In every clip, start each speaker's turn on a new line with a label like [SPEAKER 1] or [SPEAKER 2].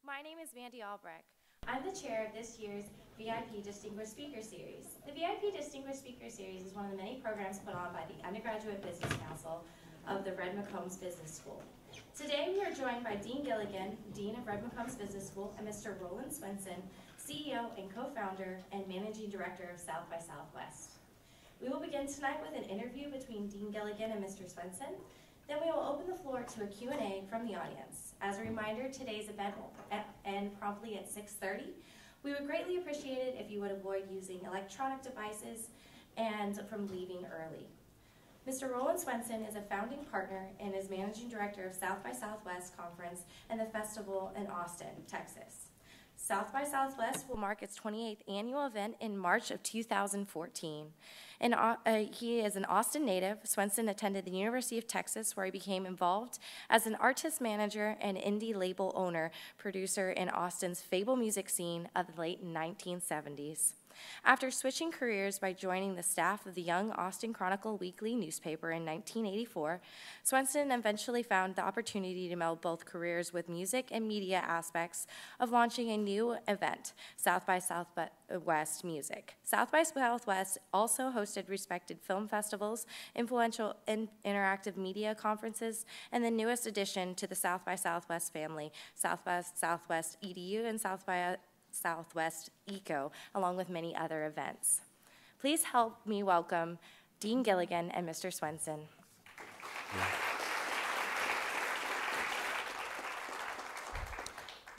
[SPEAKER 1] My name is Mandy Albrecht. I'm the chair of this year's VIP Distinguished Speaker Series. The VIP Distinguished Speaker Series is one of the many programs put on by the Undergraduate Business Council of the Red McCombs Business School. Today we are joined by Dean Gilligan, Dean of Red McCombs Business School, and Mr. Roland Swenson, CEO and co-founder and managing director of South by Southwest. We will begin tonight with an interview between Dean Gilligan and Mr. Swenson. Then we will open the floor to a Q&A from the audience. As a reminder, today's event will end promptly at 6:30. We would greatly appreciate it if you would avoid using electronic devices and from leaving early. Mr. Roland Swenson is a founding partner and is managing director of South by Southwest Conference and the festival in Austin, Texas. South by Southwest will mark its 28th annual event in March of 2014. He is an Austin native. Swenson attended the University of Texas, where he became involved as an artist manager and indie label owner, producer in Austin's Fable music scene of the late 1970s. After switching careers by joining the staff of the Young Austin Chronicle weekly newspaper in 1984, Swenson eventually found the opportunity to meld both careers with music and media aspects of launching a new event, South by Southwest Music. South by Southwest also hosted respected film festivals, influential interactive media conferences, and the newest addition to the South by Southwest family, South by Southwest EDU and South by Southwest Eco, along with many other events. Please help me welcome Dean Gilligan and Mr. Swenson.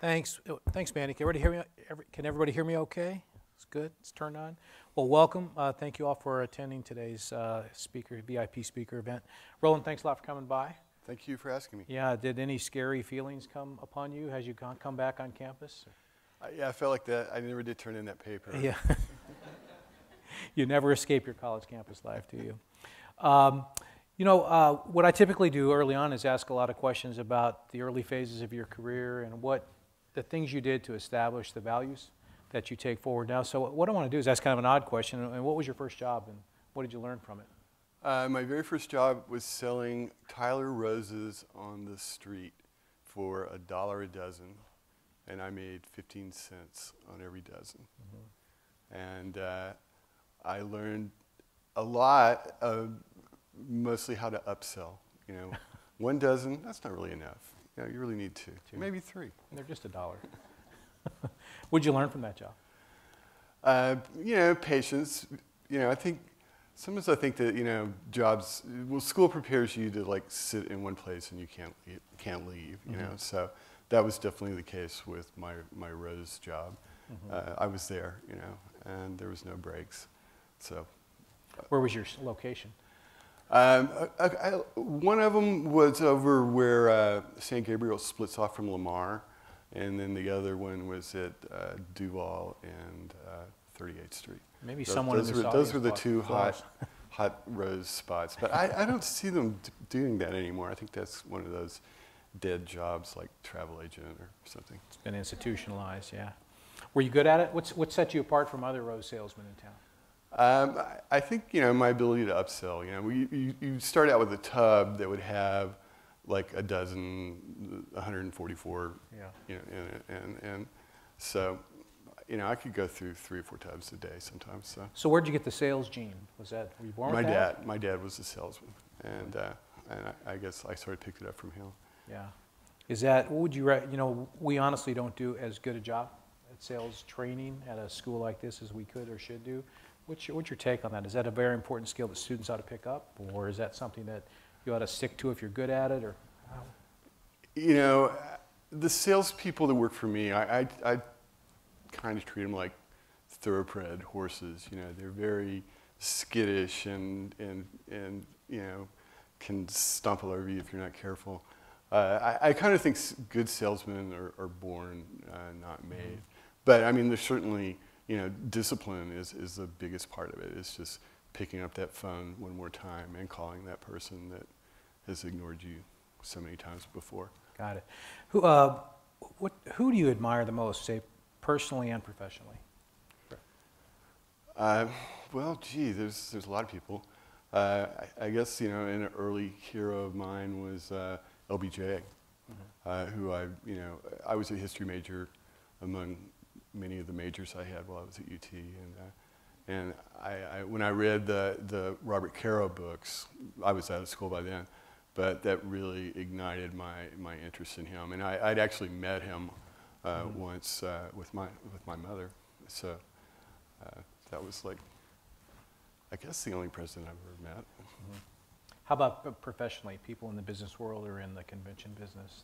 [SPEAKER 2] Thanks, Mandy. Can everybody hear me okay? It's good, it's turned on. Well, welcome. Thank you all for attending today's VIP speaker event. Roland, thanks a lot for coming by.
[SPEAKER 3] Thank you for asking me.
[SPEAKER 2] Yeah, did any scary feelings come upon you as you come back on campus?
[SPEAKER 3] Yeah, I felt like that. I never did turn in that paper.
[SPEAKER 2] Yeah. You never escape your college campus life, do you? What I typically do early on is ask a lot of questions about the early phases of your career and what the things you did to establish the values that you take forward now. So what I want to do is ask kind of an odd question. And what was your first job and what did you learn from it?
[SPEAKER 3] My very first job was selling Tyler roses on the street for $1 a dozen. And I made 15 cents on every dozen. Mm-hmm. And I learned a lot of mostly how to upsell. You know, 1 dozen, that's not really enough. You know, you really need two. Maybe 3.
[SPEAKER 2] And they're just $1. What'd you learn from that job?
[SPEAKER 3] Patience. I think sometimes I think that jobs. Well, school prepares you to like sit in one place and you can't leave. You know, so. That was definitely the case with my rose job. Mm-hmm. I was there, and there was no breaks. So,
[SPEAKER 2] where was your location?
[SPEAKER 3] One of them was over where St. Gabriel splits off from Lamar, and then the other one was at Duval and 38th Street.
[SPEAKER 2] Maybe someone in this audience.
[SPEAKER 3] Those were the two hot rose spots. But I don't see them doing that anymore. I think that's one of those dead jobs like travel agent or something.
[SPEAKER 2] It's been institutionalized, yeah. Were you good at it? What set you apart from other rose salesmen in town?
[SPEAKER 3] I think my ability to upsell. You start out with a tub that would have like a dozen, 144. Yeah. And so I could go through 3 or 4 tubs a day sometimes.
[SPEAKER 2] So where'd you get the sales gene? Were you born with that?
[SPEAKER 3] My dad was a salesman, and I guess I sort of picked it up from him.
[SPEAKER 2] Yeah. Is that, what would you, we honestly don't do as good a job at sales training at a school like this as we could or should do. What's your take on that? Is that a very important skill that students ought to pick up? Or is that something that you ought to stick to if you're good at it? Or
[SPEAKER 3] the salespeople that work for me, I kind of treat them like thoroughbred horses. They're very skittish and can stumble over you if you're not careful. I kind of think good salesmen are born, not made. Mm-hmm. But I mean, there's certainly, discipline is the biggest part of it. It's just picking up that phone one more time and calling that person that has ignored you so many times before.
[SPEAKER 2] Got it. Who do you admire the most, say, personally and professionally?
[SPEAKER 3] Well, gee, there's a lot of people. I guess, an early hero of mine was LBJ. Mm-hmm. who I was a history major among many of the majors I had while I was at UT, and when I read the Robert Caro books, I was out of school by then, but that really ignited my interest in him, and I'd actually met him once with my mother, so that was like, I guess, the only president I've ever met.
[SPEAKER 2] Mm-hmm. How about professionally, people in the business world or in the convention business?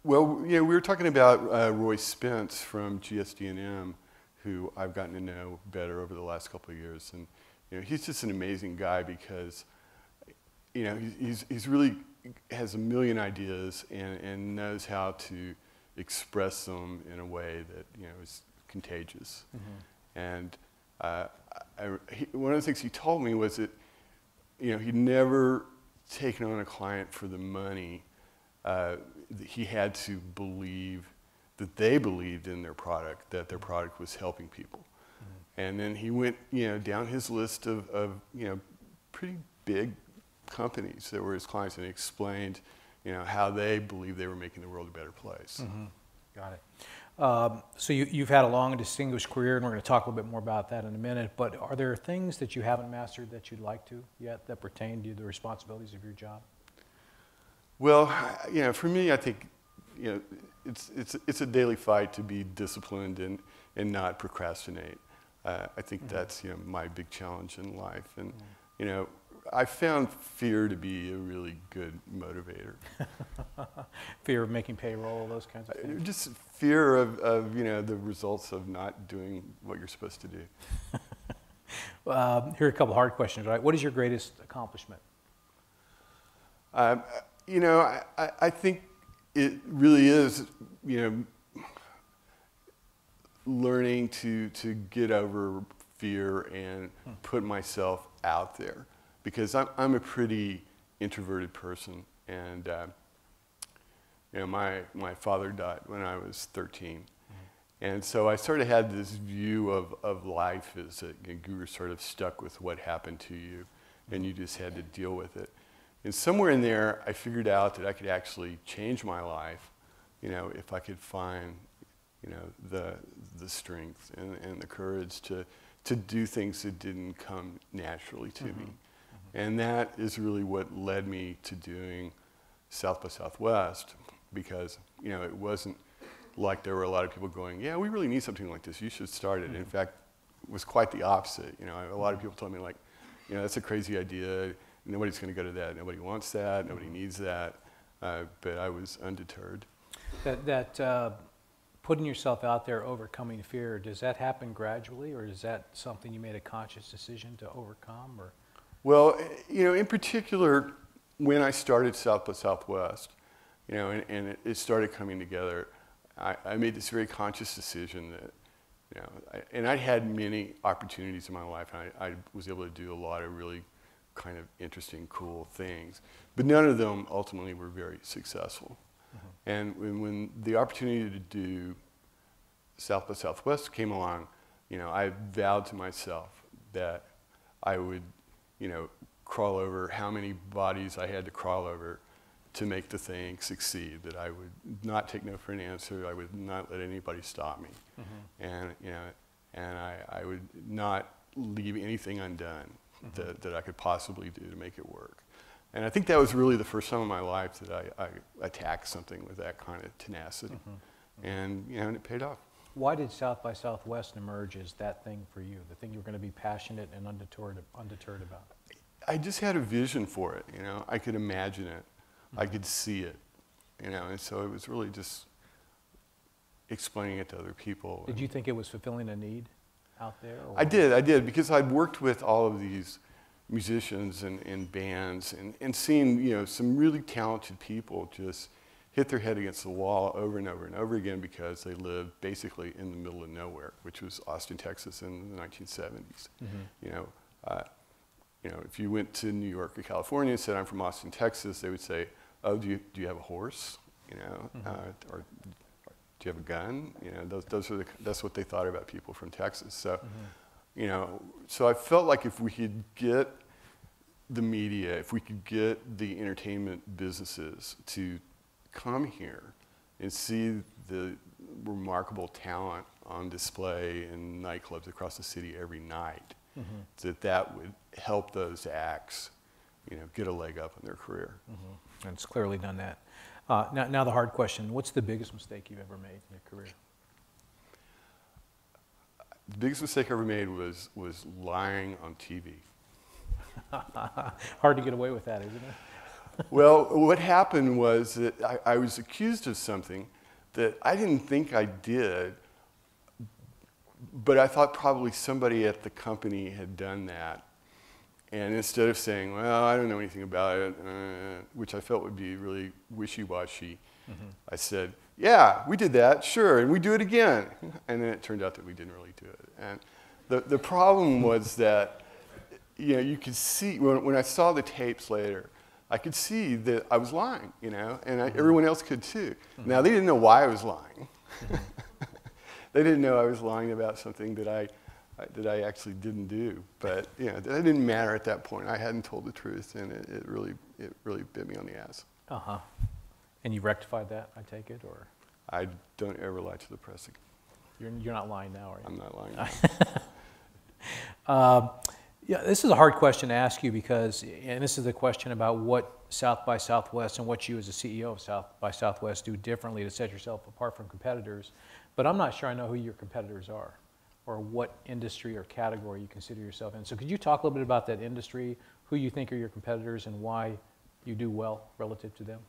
[SPEAKER 3] Well, we were talking about Roy Spence from GSD&M, who I've gotten to know better over the last couple of years, and he's just an amazing guy because he's really has a million ideas and knows how to express them in a way that is contagious. Mm-hmm. And one of the things he told me was that he'd never taken on a client for the money. He had to believe that they believed in their product, that their product was helping people. Mm-hmm. And then he went down his list of pretty big companies that were his clients, and he explained how they believed they were making the world a better place.
[SPEAKER 2] Mm-hmm. Got it. So you've had a long and distinguished career, and we're going to talk a little bit more about that in a minute, but are there things that you haven't mastered that you'd like to yet that pertain to the responsibilities of your job?
[SPEAKER 3] Well, for me, I think it's a daily fight to be disciplined and not procrastinate. I think mm-hmm. that's my big challenge in life, and mm-hmm. I found fear to be a really good motivator.
[SPEAKER 2] Fear of making payroll, those kinds of things?
[SPEAKER 3] Just fear of the results of not doing what you're supposed to do.
[SPEAKER 2] Here are a couple hard questions, right? What is your greatest accomplishment?
[SPEAKER 3] I think it really is, learning to get over fear and put myself out there. Because I'm a pretty introverted person, and my father died when I was 13, mm-hmm. and so I sort of had this view of life as you were sort of stuck with what happened to you, and you just had to deal with it. And somewhere in there, I figured out that I could actually change my life, if I could find, the strength and the courage to do things that didn't come naturally to mm-hmm. me. And that is really what led me to doing South by Southwest, because it wasn't like there were a lot of people going, yeah, we really need something like this, you should start it. Mm-hmm. In fact, it was quite the opposite. A lot of people told me, like, that's a crazy idea, nobody's going to go to that, nobody wants that, nobody needs that, but I was undeterred.
[SPEAKER 2] That putting yourself out there, overcoming fear, does that happen gradually, or is that something you made a conscious decision to overcome? Or?
[SPEAKER 3] Well, in particular, when I started South by Southwest, and it started coming together, I made this very conscious decision that, and I had many opportunities in my life, and I was able to do a lot of really kind of interesting, cool things, but none of them ultimately were very successful. Mm-hmm. And when the opportunity to do South by Southwest came along, I vowed to myself that I would crawl over how many bodies I had to crawl over to make the thing succeed, that I would not take no for an answer, I would not let anybody stop me. Mm-hmm. And I would not leave anything undone mm-hmm. that I could possibly do to make it work. And I think that was really the first time in my life that I attacked something with that kind of tenacity. Mm-hmm. Mm-hmm. And it paid off.
[SPEAKER 2] Why did South by Southwest emerge as that thing for you, the thing you were going to be passionate and undeterred about?
[SPEAKER 3] I just had a vision for it, I could imagine it, mm-hmm. I could see it, and so it was really just explaining it to other people.
[SPEAKER 2] Did you think it was fulfilling a need out there? Or?
[SPEAKER 3] I did, because I'd worked with all of these musicians and bands and seen, some really talented people just hit their head against the wall over and over and over again because they lived basically in the middle of nowhere, which was Austin, Texas in the 1970s. Mm-hmm. If you went to New York or California and said, I'm from Austin, Texas, they would say, oh, do you have a horse? Mm-hmm. Or do you have a gun? That's what they thought about people from Texas. So, mm-hmm. So I felt like if we could get the media, if we could get the entertainment businesses to come here and see the remarkable talent on display in nightclubs across the city every night, that would help those acts, get a leg up in their career.
[SPEAKER 2] And it's clearly done that. Now the hard question, what's the biggest mistake you've ever made in your career?
[SPEAKER 3] The biggest mistake I ever made was lying on TV.
[SPEAKER 2] Hard to get away with that, isn't it?
[SPEAKER 3] Well, what happened was that I was accused of something that I didn't think I did, but I thought probably somebody at the company had done that. And instead of saying, well, I don't know anything about it, which I felt would be really wishy-washy, I said, yeah, we did that, sure, and we do it again. And then it turned out that we didn't really do it. And the problem was that, you could see, when I saw the tapes later, I could see that I was lying, and everyone else could too. Now, they didn't know why I was lying. They didn't know I was lying about something that I actually didn't do. But, that didn't matter at that point. I hadn't told the truth, and it really bit me on the ass.
[SPEAKER 2] And you rectified that, I take it, or?
[SPEAKER 3] I don't ever lie to the press again.
[SPEAKER 2] You're not lying now, are you?
[SPEAKER 3] I'm not lying now.
[SPEAKER 2] Yeah, this is a hard question to ask you because, and this is a question about what South by Southwest and what you as a CEO of South by Southwest do differently to set yourself apart from competitors. But I'm not sure I know who your competitors are or what industry or category you consider yourself in. So could you talk a little bit about that industry, who you think are your competitors and why you do well relative to them?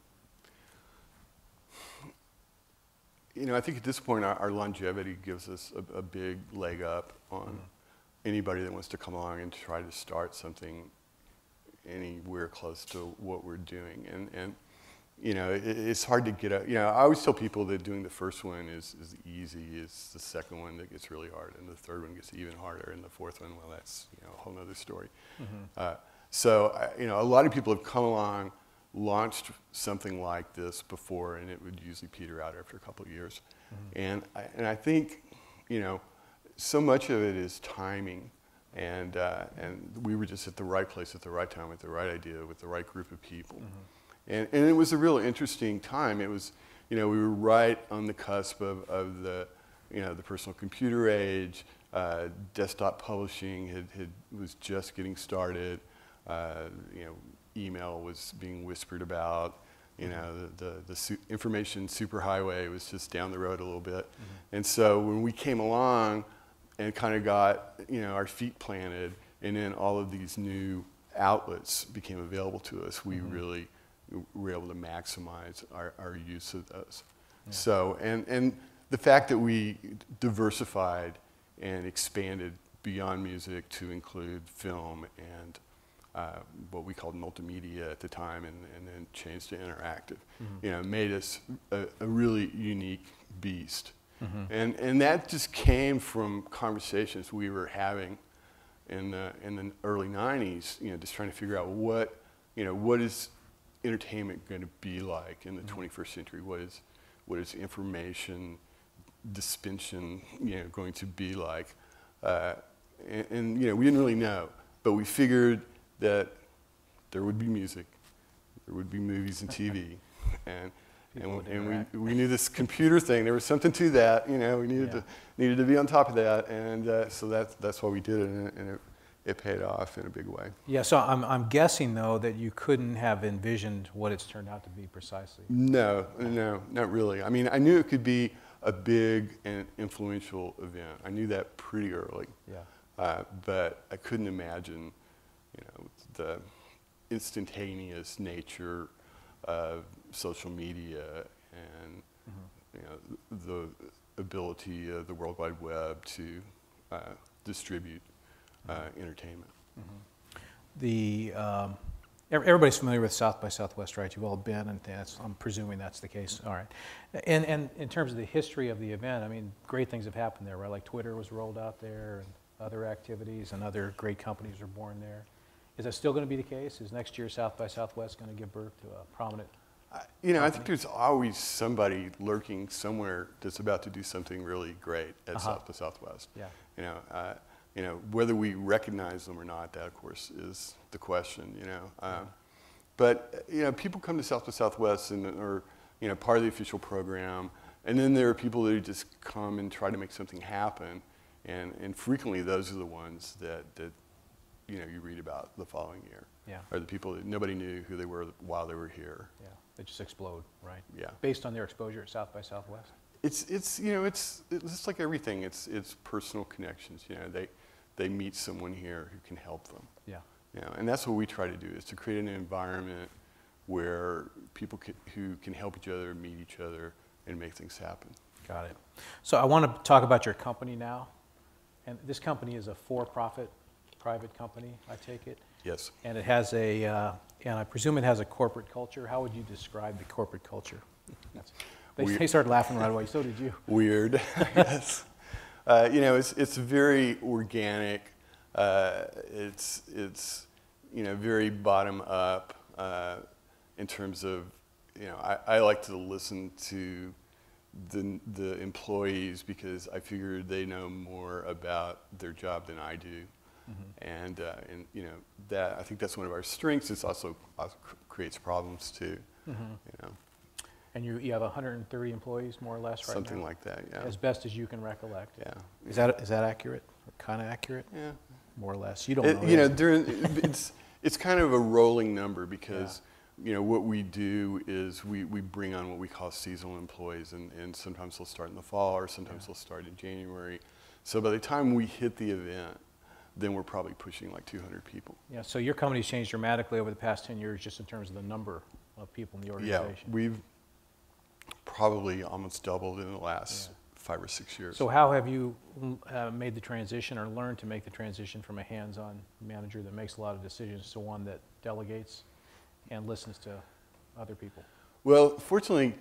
[SPEAKER 3] I think at this point our longevity gives us a big leg up on anybody that wants to come along and try to start something anywhere close to what we're doing. And it's hard to get out. I always tell people that doing the first one is easy. It's the second one that gets really hard, and the third one gets even harder, and the fourth one, well, that's a whole other story. So a lot of people have come along, launched something like this before, and it would usually peter out after a couple of years. And I think so much of it is timing, and we were just at the right place at the right time with the right idea with the right group of people. And it was a real interesting time. It was, we were right on the cusp of the, the personal computer age. Desktop publishing was just getting started. Email was being whispered about. The information superhighway was just down the road a little bit. And so when we came along and kind of got, our feet planted, and then all of these new outlets became available to us, we really were able to maximize our use of those. So, and the fact that we diversified and expanded beyond music to include film and what we called multimedia at the time, and then changed to interactive, made us a really unique beast. And that just came from conversations we were having in the early 90s, just trying to figure out what is entertainment going to be like in the 21st century? What is information dispensation, going to be like? And we didn't really know, but we figured that there would be music, there would be movies and TV, and we knew this computer thing. There was something to that, we needed to be on top of that, and so that's why we did it, and it paid off in a big way.
[SPEAKER 2] Yeah, so I'm guessing though that you couldn't have envisioned what it's turned out to be precisely.
[SPEAKER 3] No, not really. I mean, I knew it could be a big and influential event. I knew that pretty early. Yeah. But I couldn't imagine, the instantaneous nature of social media and the ability of the World Wide Web to distribute entertainment.
[SPEAKER 2] Everybody's familiar with South by Southwest, right? You've all been, and I'm presuming that's the case. All right. And in terms of the history of the event, I mean, great things have happened there, right? Like Twitter was rolled out there, and other activities, and other great companies were born there. Is that still going to be the case? Is next year South by Southwest going to give birth to a prominent company?
[SPEAKER 3] I think there's always somebody lurking somewhere that's about to do something really great at South by Southwest. Yeah. Whether we recognize them or not, that of course is the question. But people come to South by Southwest and are part of the official program. And then there are people that just come and try to make something happen. And frequently those are the ones that you read about the following year.
[SPEAKER 2] Yeah.
[SPEAKER 3] Or the people that nobody knew who they were while they were here.
[SPEAKER 2] Yeah. They just explode, right?
[SPEAKER 3] Yeah.
[SPEAKER 2] Based on their exposure at South by Southwest.
[SPEAKER 3] It's just like everything. It's personal connections. They meet someone here who can help them.
[SPEAKER 2] Yeah.
[SPEAKER 3] And that's what we try to do, is to create an environment where people who can help each other, meet each other, and make things happen.
[SPEAKER 2] Got it. So I want to talk about your company now. And this company is a for-profit private company, I take it?
[SPEAKER 3] Yes.
[SPEAKER 2] And it has and I presume it has a corporate culture. How would you describe the corporate culture? They started laughing right away, so did you.
[SPEAKER 3] Weird, yes. It's very organic. It's very bottom up in terms of, I like to listen to the employees because I figure they know more about their job than I do. And that, I think that's one of our strengths. It also creates problems too. And
[SPEAKER 2] you have 130 employees, more or less, right now?
[SPEAKER 3] Something like that, yeah.
[SPEAKER 2] As best as you can recollect.
[SPEAKER 3] Yeah.
[SPEAKER 2] Is that accurate? Kind of accurate?
[SPEAKER 3] Yeah.
[SPEAKER 2] More or less. You don't know.
[SPEAKER 3] It's kind of a rolling number because what we do is we bring on what we call seasonal employees, and sometimes they'll start in the fall, or sometimes they'll start in January. So by the time we hit the event, then we're probably pushing like 200 people.
[SPEAKER 2] Yeah, so your company's changed dramatically over the past 10 years just in terms of the number of people in the organization.
[SPEAKER 3] Yeah, we've probably almost doubled in the last 5 or 6 years.
[SPEAKER 2] So how have you made the transition or learned to make the transition from a hands-on manager that makes a lot of decisions to one that delegates and listens to other people?
[SPEAKER 3] Well, fortunately,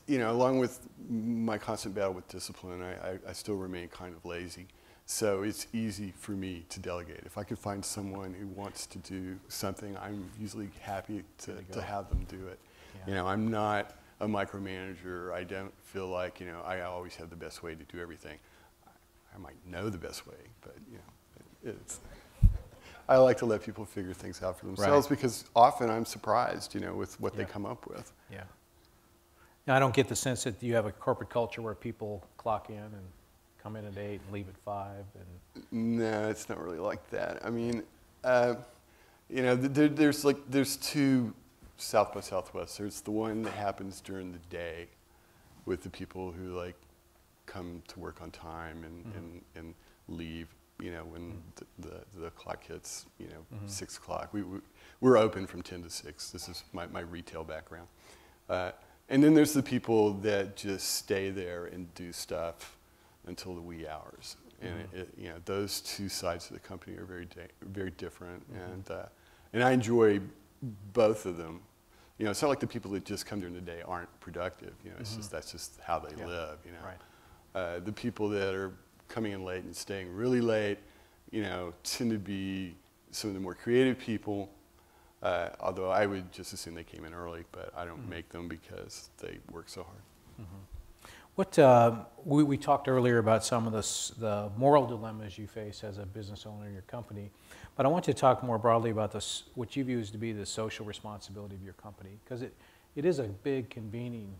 [SPEAKER 3] along with my constant battle with discipline, I still remain kind of lazy. So it's easy for me to delegate. If I can find someone who wants to do something, I'm usually happy to have them do it. Yeah. I'm not a micromanager. I don't feel like, I always have the best way to do everything. I might know the best way, but, I like to let people figure things out for themselves because often I'm surprised, with what they come up with.
[SPEAKER 2] Yeah. Now, I don't get the sense that you have a corporate culture where people clock in and come in at 8 and leave at 5.
[SPEAKER 3] No, it's not really like that. I mean, there's two South by Southwest. There's the one that happens during the day with the people who come to work on time and leave, when the clock hits, 6 o'clock. We're open from 10 to 6. This is my retail background. And then there's the people that just stay there and do stuff until the wee hours. And those two sides of the company are very different. And I enjoy both of them. It's not like the people that just come during the day aren't productive. It's that's just how they live. Right. The people that are coming in late and staying really late, tend to be some of the more creative people. Although I would just assume they came in early, but I don't make them because they work so hard.
[SPEAKER 2] We talked earlier about some of the moral dilemmas you face as a business owner in your company, but I want you to talk more broadly about what you view as to be the social responsibility of your company, because it is a big convening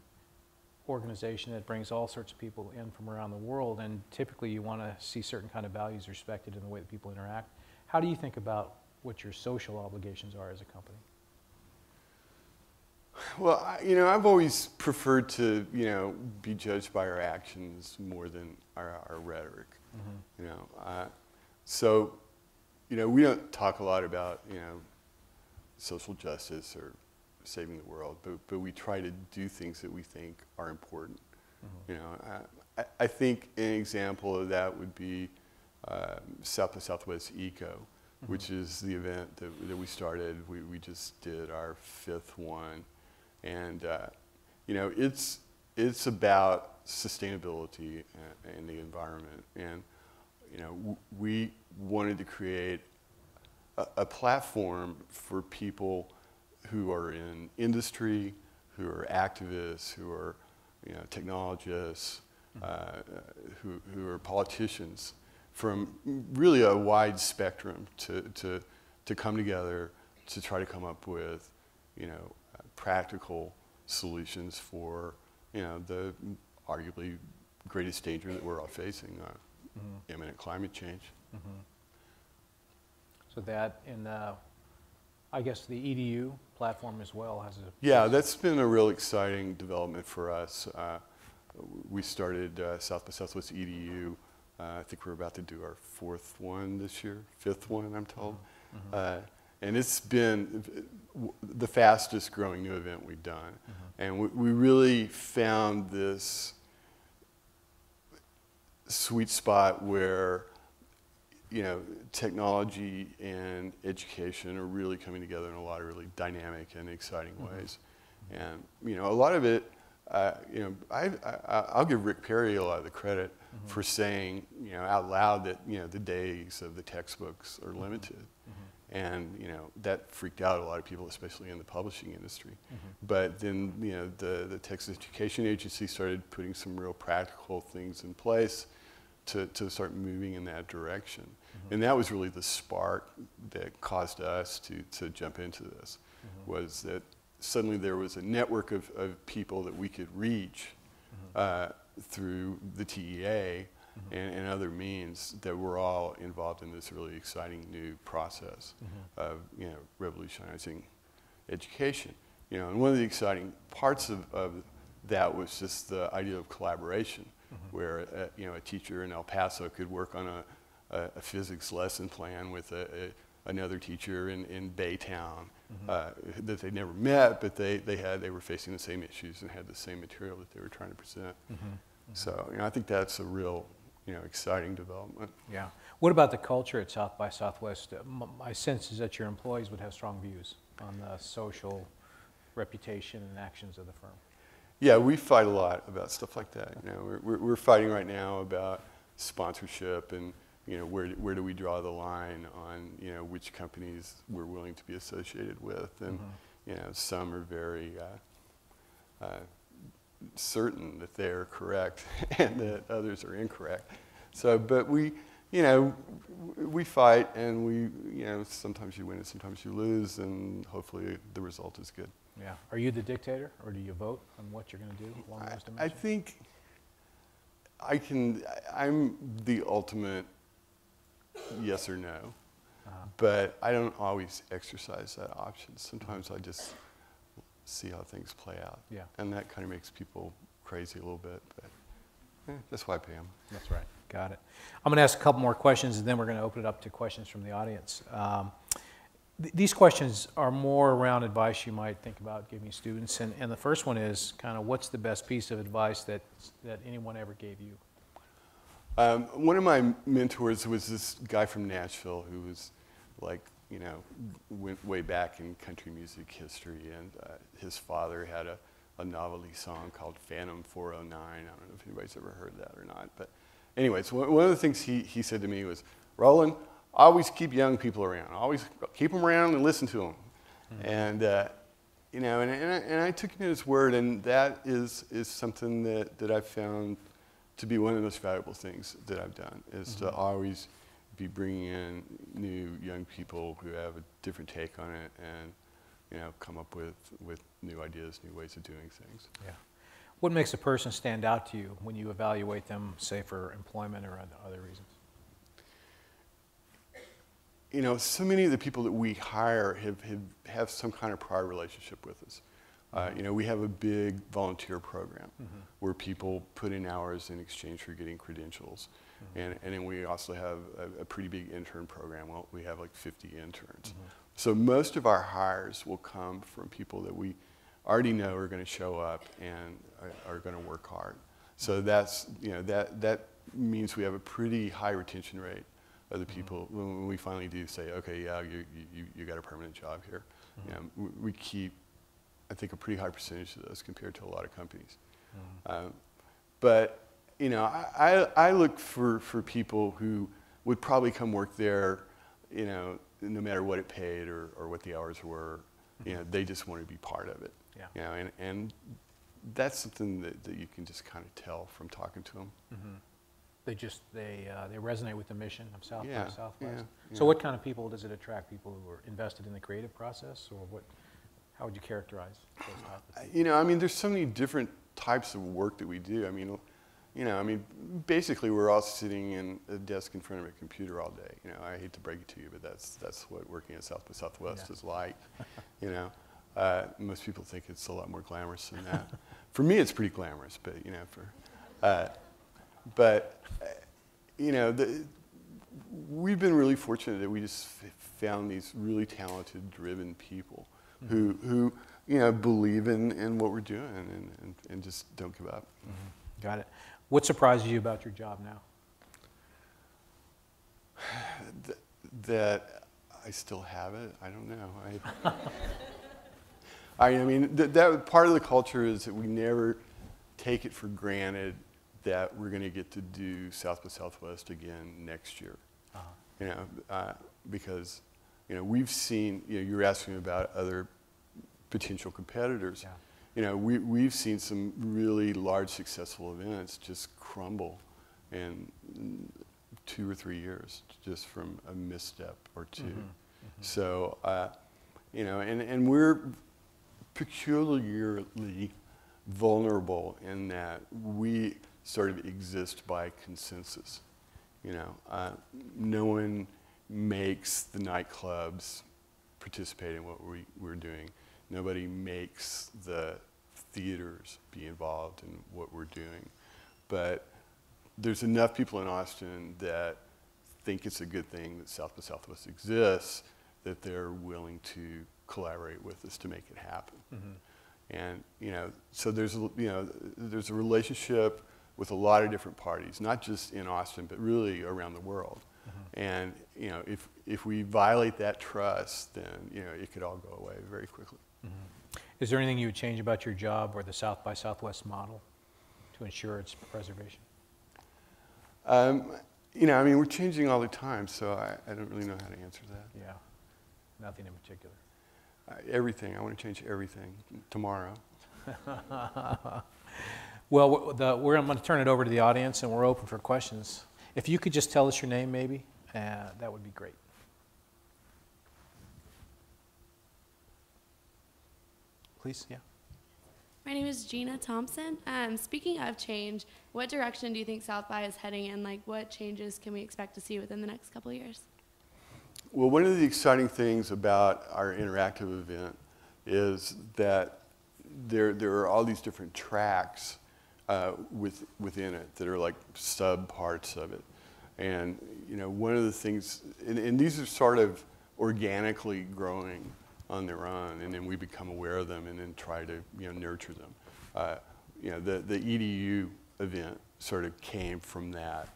[SPEAKER 2] organization that brings all sorts of people in from around the world, and typically you want to see certain kind of values respected in the way that people interact. How do you think about what your social obligations are as a company?
[SPEAKER 3] Well, I've always preferred to, be judged by our actions more than our rhetoric. So, we don't talk a lot about, social justice or saving the world, but we try to do things that we think are important. I think an example of that would be South by Southwest Eco, which is the event that we started. We just did our 5th one. And it's about sustainability and the environment. And we wanted to create a platform for people who are in industry, who are activists, who are technologists, who are politicians, from really a wide spectrum to come together to try to come up with practical solutions for, you know, the arguably greatest danger that we're all facing, imminent climate change.
[SPEAKER 2] So that in I guess the EDU platform as well has a...
[SPEAKER 3] Yeah, that's been a real exciting development for us. We started South by Southwest EDU. I think we're about to do our 4th one this year, 5th one, I'm told. And it's been the fastest growing new event we've done. And we really found this sweet spot where, you know, technology and education are really coming together in a lot of really dynamic and exciting ways. And, you know, a lot of it, you know, I'll give Rick Perry a lot of the credit for saying, you know, out loud that, you know, the days of the textbooks are limited. And, you know, that freaked out a lot of people, especially in the publishing industry. But then, you know, the Texas Education Agency started putting some real practical things in place to start moving in that direction. And that was really the spark that caused us to jump into this, was that suddenly there was a network of people that we could reach through the TEA and other means that were all involved in this really exciting new process of, you know, revolutionizing education. You know, and one of the exciting parts of that was just the idea of collaboration, where you know, a teacher in El Paso could work on a physics lesson plan with another teacher in Baytown that they never met, but they were facing the same issues and had the same material that they were trying to present. So, you know, I think that's a real, you know, exciting development.
[SPEAKER 2] Yeah. What about the culture at South by Southwest? My sense is that your employees would have strong views on the social reputation and actions of the firm.
[SPEAKER 3] Yeah, we fight a lot about stuff like that. You know, we're fighting right now about sponsorship and, you know, where do we draw the line on, you know, which companies we're willing to be associated with, and you know, some are very certain that they're correct and that others are incorrect. So, but we, you know, we fight, and we, you know, sometimes you win and sometimes you lose, and hopefully the result is good.
[SPEAKER 2] Yeah. Are you the dictator, or do you vote on what you're going to do along those dimensions?
[SPEAKER 3] I think I'm the ultimate yes or no, but I don't always exercise that option. Sometimes I just see how things play out.
[SPEAKER 2] Yeah.
[SPEAKER 3] And that kind of makes people crazy a little bit, but that's why I pay them.
[SPEAKER 2] That's right. Got it. I'm going to ask a couple more questions, and then we're going to open it up to questions from the audience. These questions are more around advice you might think about giving students, and the first one is kind of, what's the best piece of advice that anyone ever gave you?
[SPEAKER 3] One of my mentors was this guy from Nashville who was, like, you know, went way back in country music history, and his father had a novelty song called Phantom 409. I don't know if anybody's ever heard that or not, but anyways, one of the things he said to me was, Roland, always keep young people around. Always keep them around and listen to them. And you know, and I took him at his word, and that is something that I've found to be one of the most valuable things that I've done, is to always be bringing in new young people who have a different take on it, and, you know, come up with new ideas, new ways of doing things.
[SPEAKER 2] Yeah. What makes a person stand out to you when you evaluate them, say, for employment or other reasons?
[SPEAKER 3] You know, so many of the people that we hire have some kind of prior relationship with us. You know, we have a big volunteer program where people put in hours in exchange for getting credentials. And then we also have a pretty big intern program. Well, we have like 50 interns. So most of our hires will come from people that we already know are going to show up and are going to work hard. So that's, you know, that means we have a pretty high retention rate of the people when we finally do say, okay, yeah, you got a permanent job here. You know, we keep, I think, a pretty high percentage of those compared to a lot of companies. But, you know, I look for people who would probably come work there, you know, no matter what it paid or what the hours were. You know, they just want to be part of it. Yeah. You know, and that's something that you can just kind of tell from talking to them.
[SPEAKER 2] They resonate with the mission of South by Southwest.
[SPEAKER 3] Yeah.
[SPEAKER 2] So what kind of people does it attract? People who are invested in the creative process, or what? How would you characterize those types?
[SPEAKER 3] You know, I mean, there's so many different types of work that we do. I mean, you know, I mean, basically we're all sitting in a desk in front of a computer all day. You know, I hate to break it to you, but that's what working at South by Southwest is like. You know, most people think it's a lot more glamorous than that. For me, it's pretty glamorous, but you know, you know, we've been really fortunate that we just found these really talented, driven people who you know, believe in what we're doing and just don't give up.
[SPEAKER 2] Got it. What surprises you about your job now?
[SPEAKER 3] That I still have it. I don't know. I mean, that part of the culture is that we never take it for granted that we're going to get to do South by Southwest again next year. You know, because you know, we've seen. You know, you were asking about other potential competitors.
[SPEAKER 2] Yeah.
[SPEAKER 3] You know, we've seen some really large successful events just crumble in 2 or 3 years just from a misstep or two. So, you know, and we're peculiarly vulnerable in that we sort of exist by consensus. You know, no one makes the nightclubs participate in what we're doing. Nobody makes the theaters be involved in what we're doing. But there's enough people in Austin that think it's a good thing that South by Southwest exists, that they're willing to collaborate with us to make it happen. And you know, so there's a relationship with a lot of different parties, not just in Austin, but really around the world. And you know, if we violate that trust, then you know, it could all go away very quickly.
[SPEAKER 2] Is there anything you would change about your job or the South by Southwest model to ensure its preservation?
[SPEAKER 3] You know, I mean, we're changing all the time, so I don't really know how to answer that.
[SPEAKER 2] Yeah, nothing in particular.
[SPEAKER 3] Everything. I want to change everything tomorrow.
[SPEAKER 2] Well, I'm going to turn it over to the audience, and we're open for questions. If you could just tell us your name, maybe, that would be great. Please, yeah.
[SPEAKER 4] My name is Gina Thompson. Speaking of change, what direction do you think South by is heading in? Like, what changes can we expect to see within the next couple of years?
[SPEAKER 3] Well, one of the exciting things about our interactive event is that there are all these different tracks within it that are like sub parts of it. And you know, one of the things, and these are sort of organically growing on their own, and then we become aware of them and then try to, you know, nurture them. You know, the EDU event sort of came from that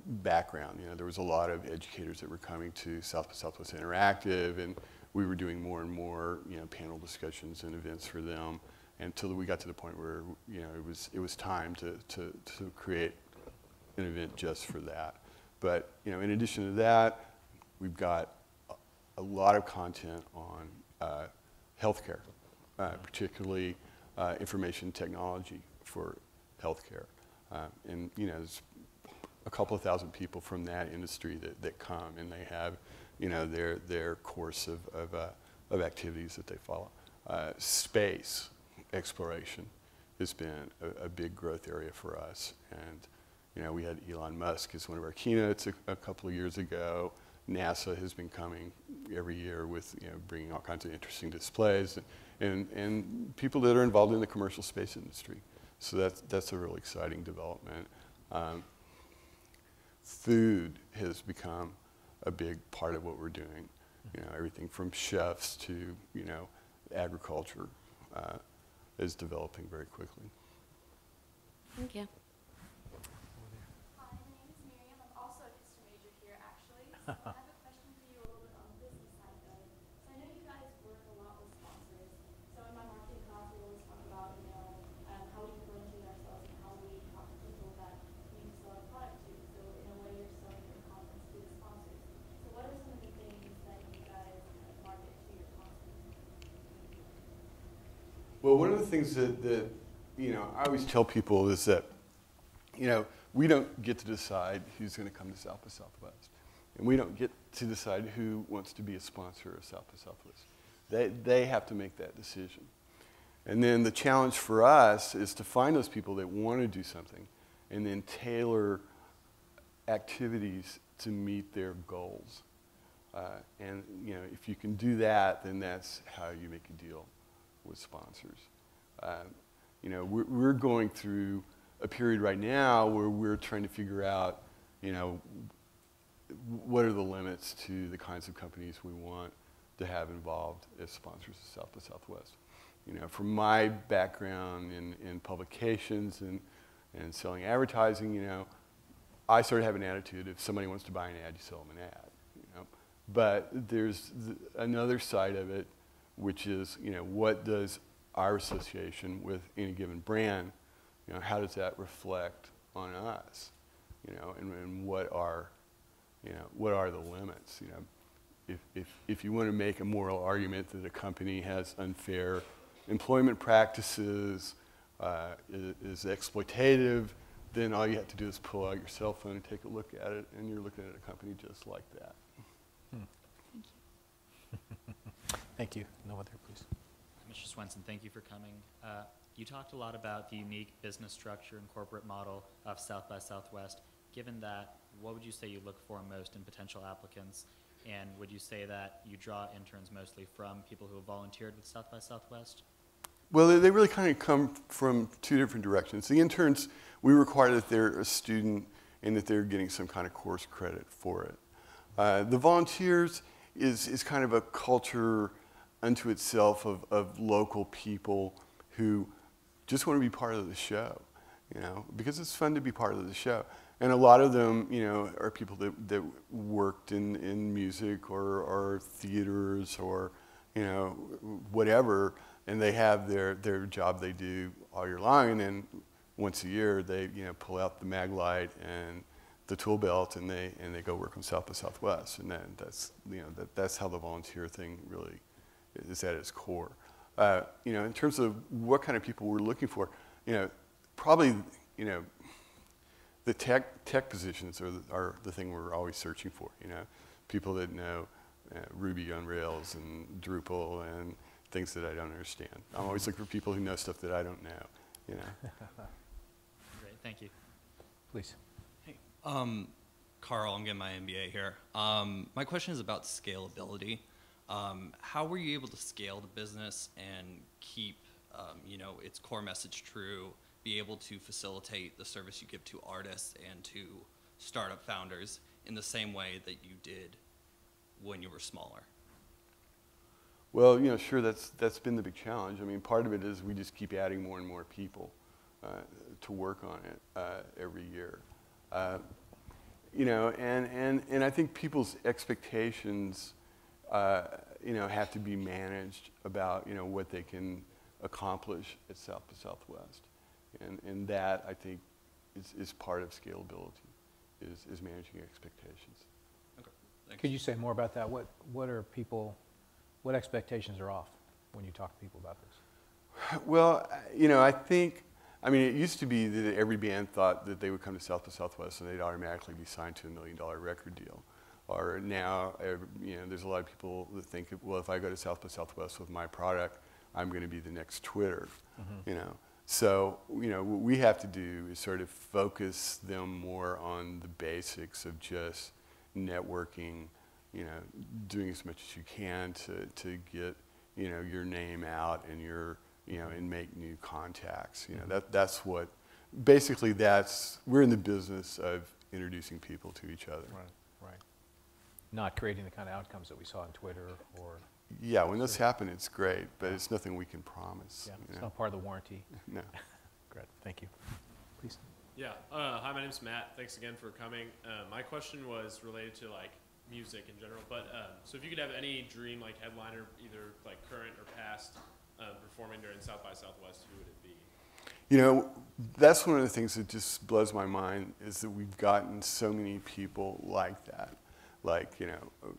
[SPEAKER 3] background. You know, there was a lot of educators that were coming to South by Southwest Interactive, and we were doing more and more, you know, panel discussions and events for them until we got to the point where, you know, it was time to create an event just for that. But you know, in addition to that, we've got a lot of content on healthcare, particularly information technology for healthcare. And you know, there's a couple of thousand people from that industry that come, and they have, you know, their course of activities that they follow. Space exploration has been a big growth area for us, and you know, we had Elon Musk as one of our keynotes a couple of years ago. NASA has been coming every year with, you know, bringing all kinds of interesting displays, and people that are involved in the commercial space industry. So that's a really exciting development. Food has become a big part of what we're doing. You know, everything from chefs to, you know, agriculture is developing very quickly.
[SPEAKER 4] Thank you.
[SPEAKER 5] Hi, my name is Miriam. I'm also a history major here, actually. So I have a question for you a little bit on the business side of it. So I know you guys work a lot with sponsors. So in my marketing class, we always talk about, you know, how we differentiate ourselves and how we talk to people that we sell our product to. So in a way, you're selling your conference to the sponsors. So what are some of the things that you guys market to your sponsors?
[SPEAKER 3] Well, one of the things that you know, I always tell people is that, you know, we don't get to decide who's going to come to South by Southwest. And we don't get to decide who wants to be a sponsor of South by Southwest. They have to make that decision. And then the challenge for us is to find those people that want to do something and then tailor activities to meet their goals. And you know, if you can do that, then that's how you make a deal with sponsors. You know, we're going through a period right now where we're trying to figure out, you know, what are the limits to the kinds of companies we want to have involved as sponsors of South by Southwest. You know, from my background in publications and selling advertising, you know, I sort of have an attitude, if somebody wants to buy an ad, you sell them an ad, you know. But there's another side of it, which is, you know, what does our association with any given brand, you know, how does that reflect on us, you know, and what are, you know, what are the limits, you know. If you want to make a moral argument that a company has unfair employment practices, is exploitative, then all you have to do is pull out your cell phone and take a look at it, and you're looking at a company just like that.
[SPEAKER 2] Thank you. No other, please.
[SPEAKER 6] Mr. Swenson, thank you for coming. You talked a lot about the unique business structure and corporate model of South by Southwest. Given that, what would you say you look for most in potential applicants? And would you say that you draw interns mostly from people who have volunteered with South by Southwest?
[SPEAKER 3] Well, they really kind of come from two different directions. The interns, we require that they're a student and that they're getting some kind of course credit for it. The volunteers is kind of a culture unto itself of local people who just want to be part of the show, you know, because it's fun to be part of the show. And a lot of them, you know, are people that worked in music or theaters or, you know, whatever, and they have their job they do all year long, and then once a year they, you know, pull out the mag light and the tool belt and they go work on South by Southwest, and then that's, you know, that's how the volunteer thing really is at its core. You know, in terms of what kind of people we're looking for, you know, probably, you know, the tech positions are the thing we're always searching for, you know, people that know Ruby on Rails and Drupal and things that I don't understand. I'm always looking for people who know stuff that I don't know, you know.
[SPEAKER 6] Great, thank you.
[SPEAKER 2] Please.
[SPEAKER 7] Hey, Carl, I'm getting my MBA here. My question is about scalability. How were you able to scale the business and keep, you know, its core message true, be able to facilitate the service you give to artists and to startup founders in the same way that you did when you were smaller?
[SPEAKER 3] Well, you know, sure, that's been the big challenge. I mean, part of it is we just keep adding more and more people to work on it every year. You know, and I think people's expectations, you know, have to be managed about, you know, what they can accomplish at South by Southwest. And that, I think, is part of scalability, is managing expectations.
[SPEAKER 7] Okay, thanks.
[SPEAKER 2] Could you say more about that? What are people, what expectations are off when you talk to people about this?
[SPEAKER 3] Well, you know, I mean, it used to be that every band thought that they would come to South by Southwest and they'd automatically be signed to $1 million record deal. Or now, you know, there's a lot of people that think, well, if I go to South by Southwest with my product, I'm going to be the next Twitter, you know. So, you know, what we have to do is sort of focus them more on the basics of just networking, you know, doing as much as you can to get, you know, your name out and your, you know, and make new contacts. You know, that's what, basically we're in the business of introducing people to each other.
[SPEAKER 2] Right. Not creating the kind of outcomes that we saw on Twitter or...
[SPEAKER 3] Yeah, when this happens, it's great, but it's nothing we can promise.
[SPEAKER 2] Yeah, it's
[SPEAKER 3] know?
[SPEAKER 2] not part of the warranty.
[SPEAKER 3] No.
[SPEAKER 2] Great, thank you. Please.
[SPEAKER 8] Yeah, hi, my name's Matt. Thanks again for coming. My question was related to like music in general, but so if you could have any dream like headliner, either like current or past, performing during South by Southwest, who would it be?
[SPEAKER 3] You know, that's one of the things that just blows my mind, is that we've gotten so many people like that. Like, you know,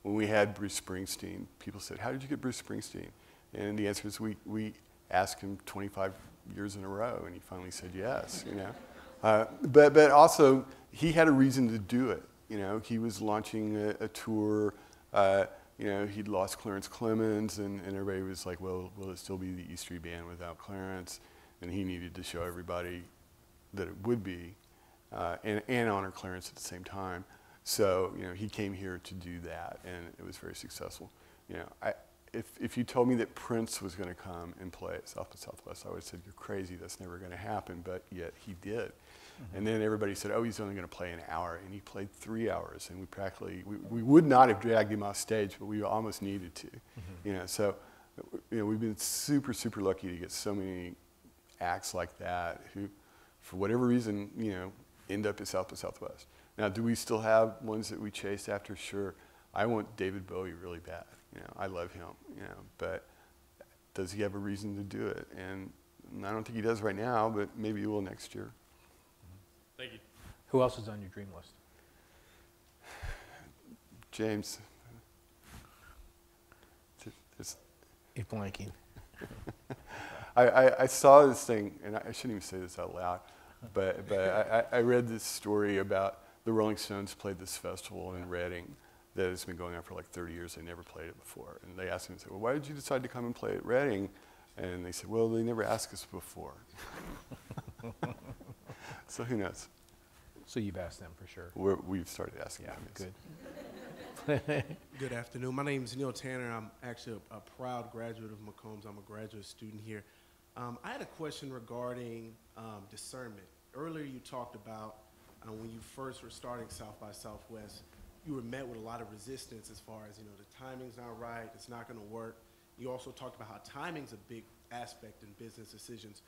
[SPEAKER 3] when we had Bruce Springsteen, people said, how did you get Bruce Springsteen? And the answer is we asked him 25 years in a row, and he finally said yes, you know. But also, he had a reason to do it. You know, he was launching a tour you know, he'd lost Clarence Clemens, and everybody was like, well, will it still be the E Street Band without Clarence? And he needed to show everybody that it would be, and honor Clarence at the same time. So, you know, he came here to do that, and it was very successful. You know, if you told me that Prince was going to come and play at South by Southwest, I would have said, you're crazy, that's never going to happen, but yet he did. Mm-hmm. And then everybody said, oh, he's only going to play an hour, and he played 3 hours, and we would not have dragged him off stage, but we almost needed to. Mm-hmm. You know, so, you know, we've been super, super lucky to get so many acts like that who, for whatever reason, you know, end up at South by Southwest. Now, do we still have ones that we chase after? Sure. I want David Bowie really bad. You know, I love him, you know, but does he have a reason to do it? And I don't think he does right now, but maybe he will next year.
[SPEAKER 8] Thank you.
[SPEAKER 2] Who else is on your dream list?
[SPEAKER 3] James.
[SPEAKER 2] He's blanking.
[SPEAKER 3] I saw this thing, and I shouldn't even say this out loud, but I read this story about the Rolling Stones played this festival in Reading that has been going on for like 30 years. They never played it before. And they asked him, well, why did you decide to come and play at Reading? And they said, well, they never asked us before. So who knows?
[SPEAKER 2] So you've asked them for sure.
[SPEAKER 3] We've started asking them.
[SPEAKER 2] Good.
[SPEAKER 9] Good afternoon. My name is Neil Tanner. I'm actually a proud graduate of McCombs. I'm a graduate student here. I had a question regarding discernment. Earlier you talked about when you first were starting South by Southwest, you were met with a lot of resistance as far as, you know, the timing's not right, it's not going to work. You also talked about how timing's a big aspect in business decisions.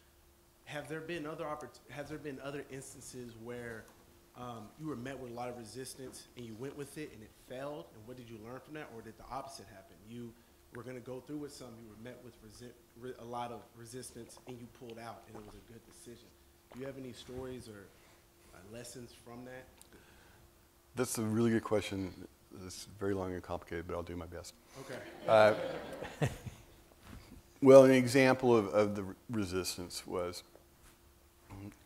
[SPEAKER 9] Have there been other instances where you were met with a lot of resistance and you went with it and it failed? And what did you learn from that? Or did the opposite happen? You were going to go through with something, you were met with a lot of resistance and you pulled out and it was a good decision. Do you have any stories or lessons from that?
[SPEAKER 3] That's a really good question. It's very long and complicated, but I'll do my best.
[SPEAKER 9] Okay.
[SPEAKER 3] Well, an example of the resistance was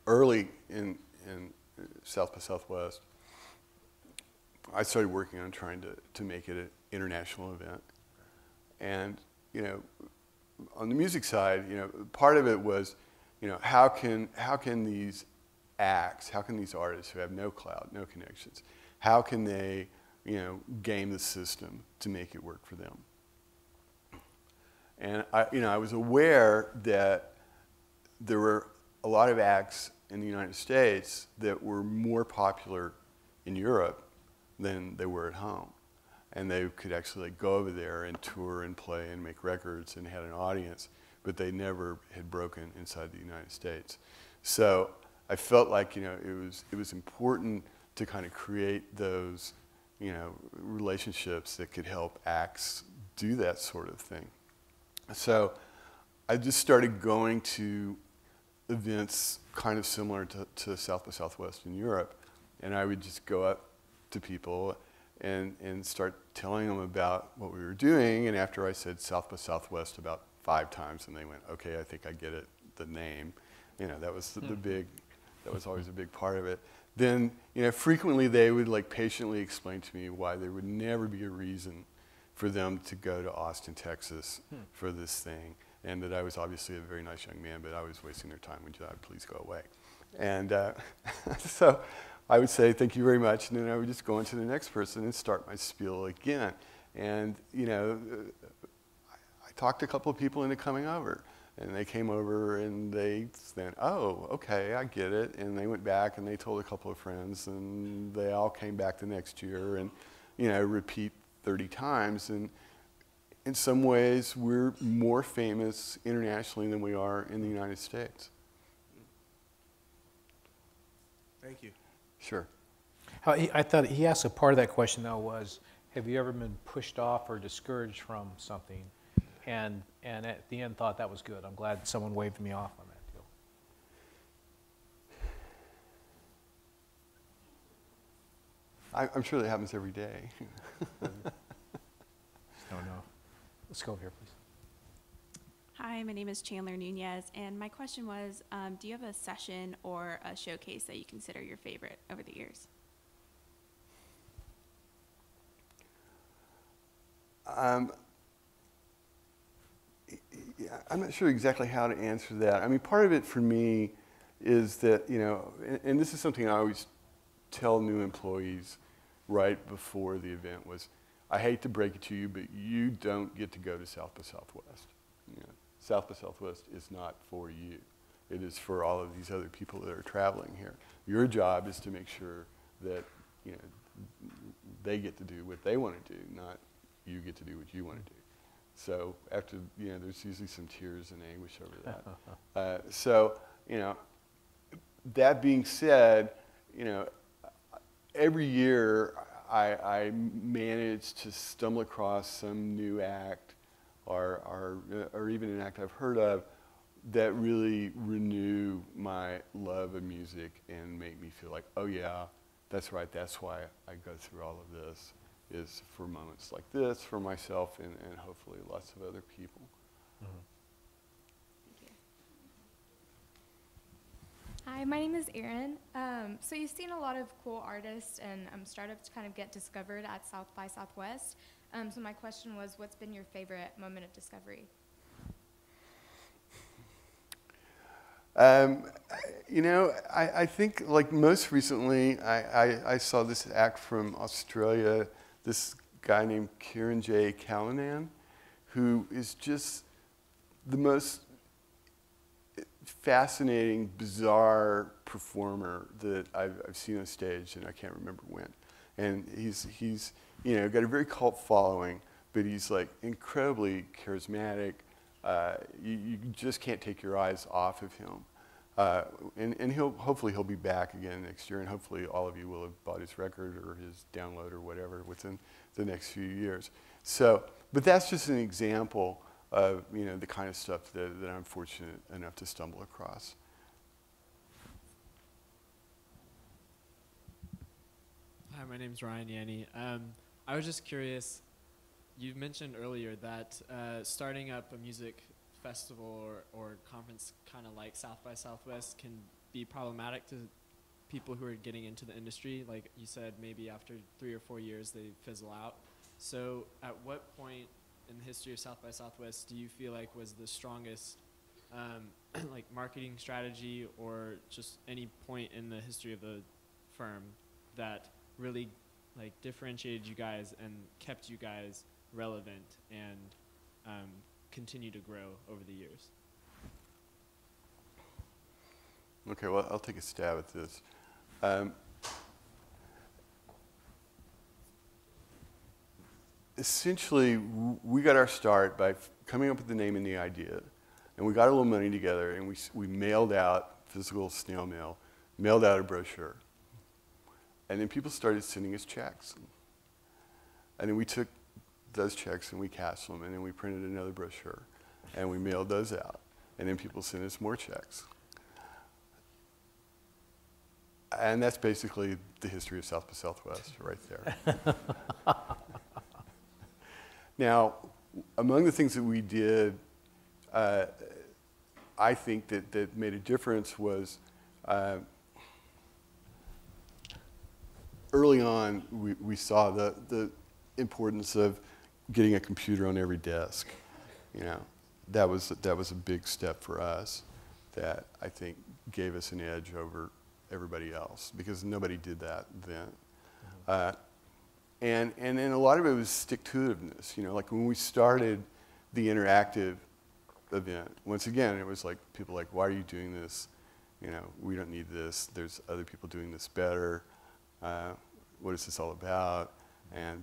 [SPEAKER 3] early in South by Southwest, I started working on trying to make it an international event. And, you know, on the music side, you know, part of it was, you know, how can these acts, how can these artists who have no clout, no connections, how can they, you know, game the system to make it work for them? And I was aware that there were a lot of acts in the United States that were more popular in Europe than they were at home. And they could actually like go over there and tour and play and make records and had an audience, but they never had broken inside the United States. So I felt like, you know, it was important to kind of create those, you know, relationships that could help acts do that sort of thing. So I just started going to events kind of similar to South by Southwest in Europe, and I would just go up to people and start telling them about what we were doing. And after I said South by Southwest about 5 times, and they went, okay, I think I get it, the name. You know, that was that was always a big part of it. Then, you know, frequently they would like patiently explain to me why there would never be a reason for them to go to Austin, Texas for this thing. And that I was obviously a very nice young man, but I was wasting their time. Would you please go away? And so I would say, thank you very much. And then I would just go on to the next person and start my spiel again. And, you know, I talked a couple of people into coming over. And they came over and they said, oh, okay, I get it. And they went back and they told a couple of friends. And they all came back the next year and, you know, repeat 30 times. And in some ways, we're more famous internationally than we are in the United States.
[SPEAKER 9] Thank you.
[SPEAKER 3] Sure.
[SPEAKER 2] I thought he asked a part of that question, though, was, have you ever been pushed off or discouraged from something? And at the end thought that was good. I'm glad someone waved me off on that deal.
[SPEAKER 3] I'm sure that happens every day.
[SPEAKER 2] Don't know. Let's go over here, please.
[SPEAKER 10] Hi, my name is Chandler Nunez, and my question was, do you have a session or a showcase that you consider your favorite over the years?
[SPEAKER 3] Yeah, I'm not sure exactly how to answer that. I mean, part of it for me is that, you know, and this is something I always tell new employees right before the event was, I hate to break it to you, but you don't get to go to South by Southwest. You know, South by Southwest is not for you. It is for all of these other people that are traveling here. Your job is to make sure that, you know, they get to do what they want to do, not you get to do what you want to do. So after, you know, there's usually some tears and anguish over that. So, you know, that being said, you know, every year I manage to stumble across some new act or even an act I've heard of that really renew my love of music and make me feel like, oh yeah, that's right, that's why I go through all of this, is for moments like this, for myself and hopefully lots of other people.
[SPEAKER 2] Mm-hmm.
[SPEAKER 11] Hi, my name is Erin. So you've seen a lot of cool artists and startups kind of get discovered at South by Southwest. So my question was, what's been your favorite moment of discovery?
[SPEAKER 3] You know, I think like most recently, I saw this act from Australia, this guy named Kieran J. Callanan, who is just the most fascinating, bizarre performer that I've seen on stage, and I can't remember when. And he's you know, got a very cult following, but he's like incredibly charismatic. You just can't take your eyes off of him. And hopefully he'll be back again next year, and hopefully all of you will have bought his record or his download or whatever within the next few years. So, but that's just an example of, you know, the kind of stuff that I'm fortunate enough to stumble across.
[SPEAKER 12] Hi, my name's Ryan Yanni. I was just curious, you mentioned earlier that starting up a music festival or conference kind of like South by Southwest can be problematic to people who are getting into the industry. Like you said, maybe after 3 or 4 years they fizzle out. So at what point in the history of South by Southwest do you feel like was the strongest like marketing strategy, or just any point in the history of the firm that really like differentiated you guys and kept you guys relevant and continue to grow over the years?
[SPEAKER 3] Okay, well, I'll take a stab at this. Essentially, we got our start by coming up with the name and the idea, and we got a little money together, and we mailed out physical snail mail, mailed out a brochure, and then people started sending us checks, and then we took those checks and we cashed them, and then we printed another brochure, and we mailed those out, and then people sent us more checks. And that's basically the history of South by Southwest right there. Now, among the things that we did, I think that made a difference was early on we saw the importance of getting a computer on every desk. You know, that was a big step for us that I think gave us an edge over everybody else, because nobody did that then. And then a lot of it was stick-to-itiveness. You know, like when we started the interactive event, once again, it was like people like, why are you doing this? You know, we don't need this. There's other people doing this better. What is this all about?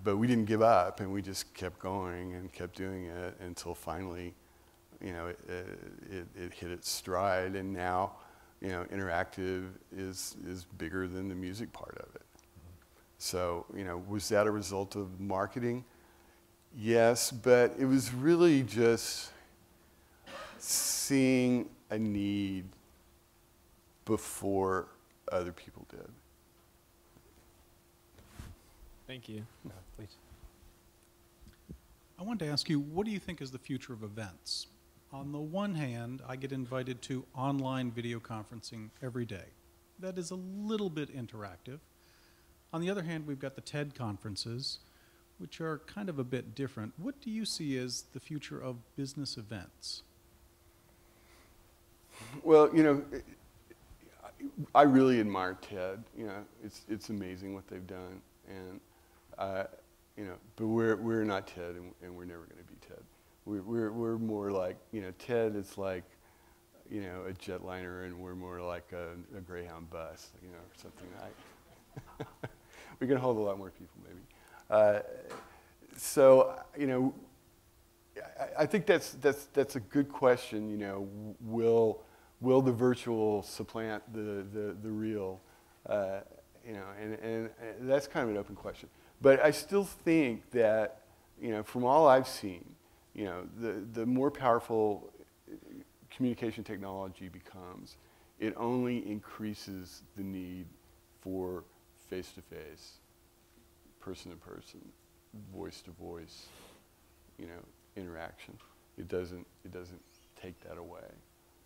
[SPEAKER 3] But we didn't give up, and we just kept going and kept doing it until finally, you know, it hit its stride, and now, you know, interactive is bigger than the music part of it. So, you know, was that a result of marketing? Yes, but it was really just seeing a need before other people did.
[SPEAKER 12] Thank you.
[SPEAKER 2] Please.
[SPEAKER 13] I wanted to ask you, what do you think is the future of events? On the one hand, I get invited to online video conferencing every day. That is a little bit interactive. On the other hand, we've got the TED conferences, which are kind of a bit different. What do you see as the future of business events?
[SPEAKER 3] Well, you know, I really admire TED. You know, it's amazing what they've done, and you know, but we're not TED, and we're never going to be TED. We're more like, you know, TED is like, you know, a jetliner, and we're more like a Greyhound bus, you know, or something like. We can hold a lot more people, maybe. So, you know, I think that's a good question. You know, will the virtual supplant the real? You know, and that's kind of an open question. But I still think that, you know, from all I've seen, you know, the more powerful communication technology becomes, it only increases the need for face-to-face, person-to-person, voice-to-voice, you know, interaction. It doesn't take that away.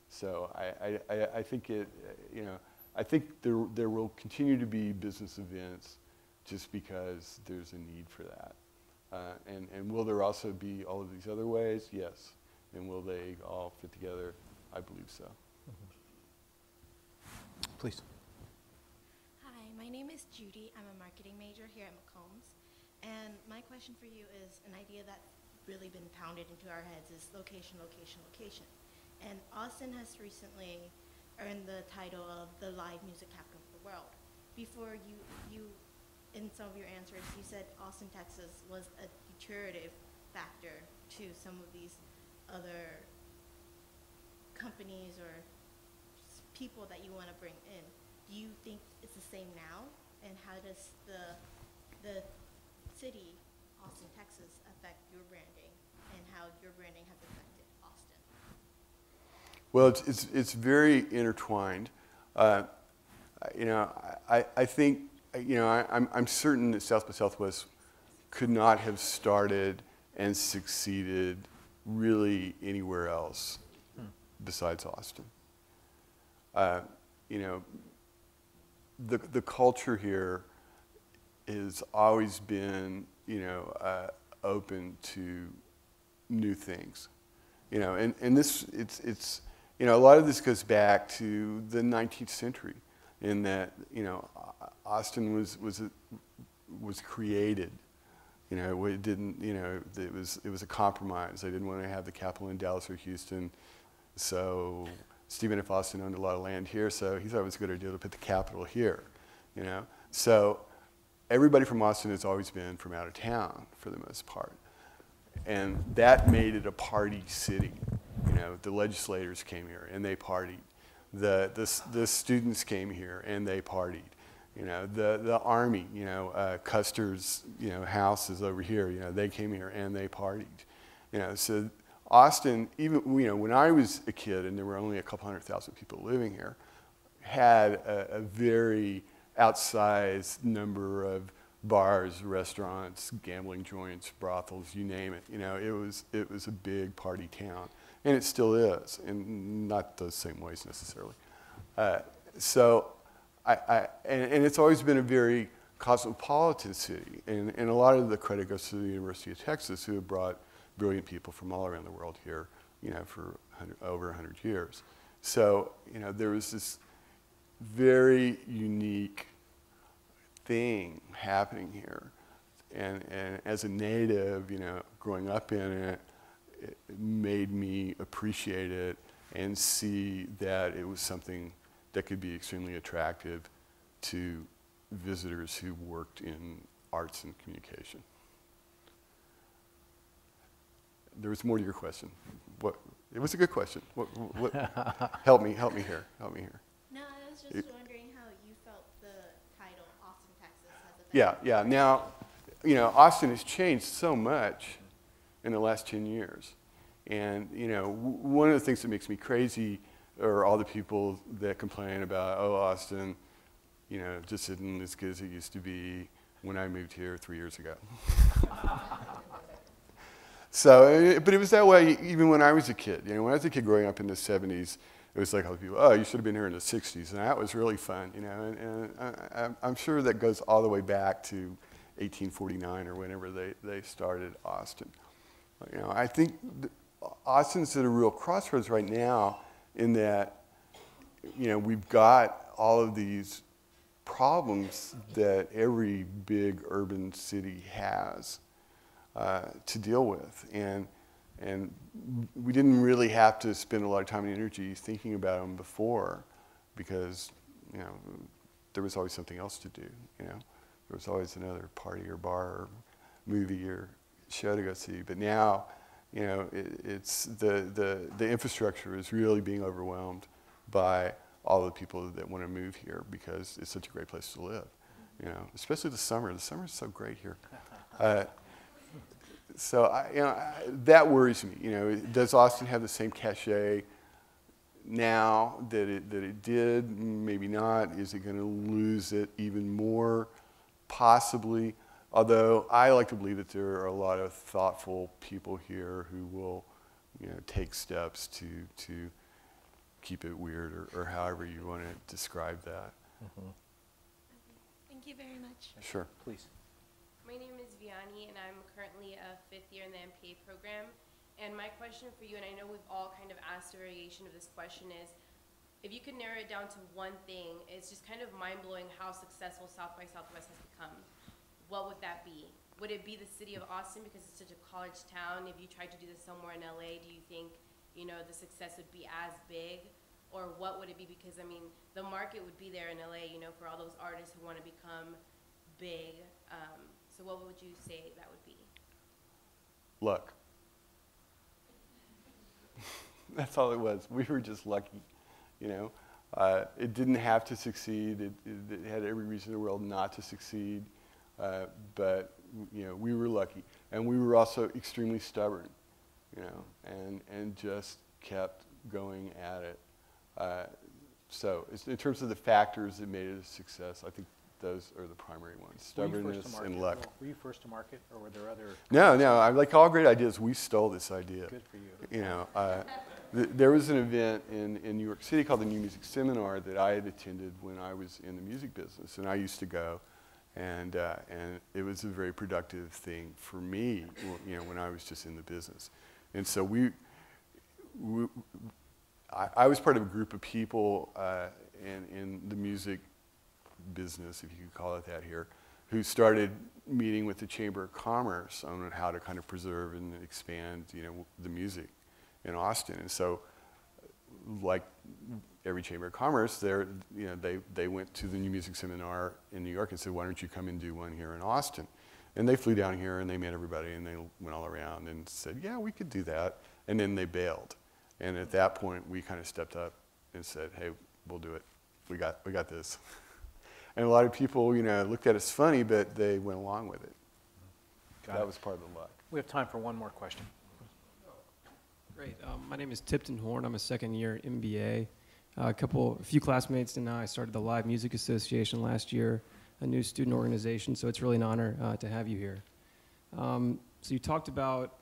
[SPEAKER 3] So I think it, you know, I think there will continue to be business events just because there's a need for that. And will there also be all of these other ways? Yes. And will they all fit together? I believe so.
[SPEAKER 2] Please.
[SPEAKER 14] Hi, my name is Judy. I'm a marketing major here at McCombs. And my question for you is an idea that's really been pounded into our heads is location, location, location. And Austin has recently earned the title of the live music capital of the world. Before you in some of your answers, you said Austin, Texas was a deteriorative factor to some of these other companies or people that you want to bring in. Do you think it's the same now? And how does the city, Austin, Texas, affect your branding, and how your branding has affected Austin?
[SPEAKER 3] Well, it's very intertwined. You know, I think, you know, I'm certain that South by Southwest could not have started and succeeded really anywhere else besides Austin. You know, the culture here has always been, you know, open to new things. You know, and this, it's, you know, a lot of this goes back to the 19th century, in that, you know, Austin was created. You know, it didn't, you know, it was a compromise. They didn't want to have the capital in Dallas or Houston, so Stephen F. Austin owned a lot of land here, so he thought it was a good idea to put the capital here. You know, so everybody from Austin has always been from out of town for the most part, and that made it a party city. You know, the legislators came here and they partied. The students came here and they partied. You know, the Army, you know, Custer's, you know, house is over here. You know, they came here and they partied. You know, so Austin, even, you know, when I was a kid and there were only a couple 100,000 people living here, had a very outsized number of bars, restaurants, gambling joints, brothels, you name it. You know, it was a big party town, and it still is, in not those same ways necessarily. So, and it's always been a very cosmopolitan city, and a lot of the credit goes to the University of Texas, who have brought brilliant people from all around the world here, you know, for over 100 years. So, you know, there was this very unique thing happening here, and as a native, you know, growing up in it, it made me appreciate it and see that it was something that could be extremely attractive to visitors who worked in arts and communication. There was more to your question. What? It was a good question. What help me here. Help me here.
[SPEAKER 14] No, I was just wondering how you felt the title Austin, Texas has affected.
[SPEAKER 3] Yeah. Now, you know, Austin has changed so much in the last 10 years. And, you know, one of the things that makes me crazy are all the people that complain about, oh, Austin, you know, just isn't as good as it used to be when I moved here 3 years ago. So, but it was that way even when I was a kid. You know, when I was a kid growing up in the 70s, it was like other people, oh, you should have been here in the 60s. And that was really fun, you know. And I'm sure that goes all the way back to, 1849 or whenever they started Austin. You know, I think Austin's at a real crossroads right now in that, you know, we've got all of these problems that every big urban city has to deal with. And we didn't really have to spend a lot of time and energy thinking about them before because, you know, there was always something else to do, you know. There was always another party or bar or movie or show to go see. But now, you know, it's the infrastructure is really being overwhelmed by all the people that want to move here because it's such a great place to live, you know, especially the summer. The summer is so great here. So you know, that worries me. You know, does Austin have the same cachet now that it did? Maybe not. Is it going to lose it even more? Possibly. Although I like to believe that there are a lot of thoughtful people here who will, you know, take steps to keep it weird or however you want to describe that.
[SPEAKER 2] Mm-hmm.
[SPEAKER 14] Thank you very much.
[SPEAKER 3] Sure.
[SPEAKER 2] Please.
[SPEAKER 15] My name is Vianney, and I'm currently a 5th year in the MPA program. And my question for you, and I know we've all kind of asked a variation of this question, is if you could narrow it down to one thing, it's just kind of mind-blowing how successful South by Southwest has become. What would that be? Would it be the city of Austin because it's such a college town? If you tried to do this somewhere in LA, do you think, you know, the success would be as big? Or what would it be? Because, I mean, the market would be there in LA, you know, for all those artists who want to become big. So what would you say that would be?
[SPEAKER 3] Luck. That's all it was. We were just lucky, you know. It didn't have to succeed. It had every reason in the world not to succeed. But, you know, we were lucky. And we were also extremely stubborn, you know, and just kept going at it. So in terms of the factors that made it a success, I think those are the primary ones, stubbornness and luck.
[SPEAKER 2] Were you first to market, or were there other?
[SPEAKER 3] No, like all great ideas, we stole this idea.
[SPEAKER 2] Good for you.
[SPEAKER 3] You know, there was an event in New York City called the New Music Seminar that I had attended when I was in the music business, and I used to go, and it was a very productive thing for me, you know, when I was just in the business. And so I was part of a group of people in the music business, if you could call it that here, who started meeting with the Chamber of Commerce on how to kind of preserve and expand, you know, the music in Austin. And so, like every Chamber of Commerce, you know, they went to the New Music Seminar in New York and said, why don't you come and do one here in Austin? And they flew down here and they met everybody and they went all around and said, yeah, we could do that. And then they bailed. And at that point, we kind of stepped up and said, hey, we'll do it. We got this. And a lot of people, you know, looked at us funny, but they went along with it. That was part of the luck.
[SPEAKER 2] We have time for one more question.
[SPEAKER 16] Great. My name is Tipton Horn. I'm a second-year MBA. A few classmates and I started the Live Music Association last year, a new student organization, so it's really an honor to have you here. So you talked about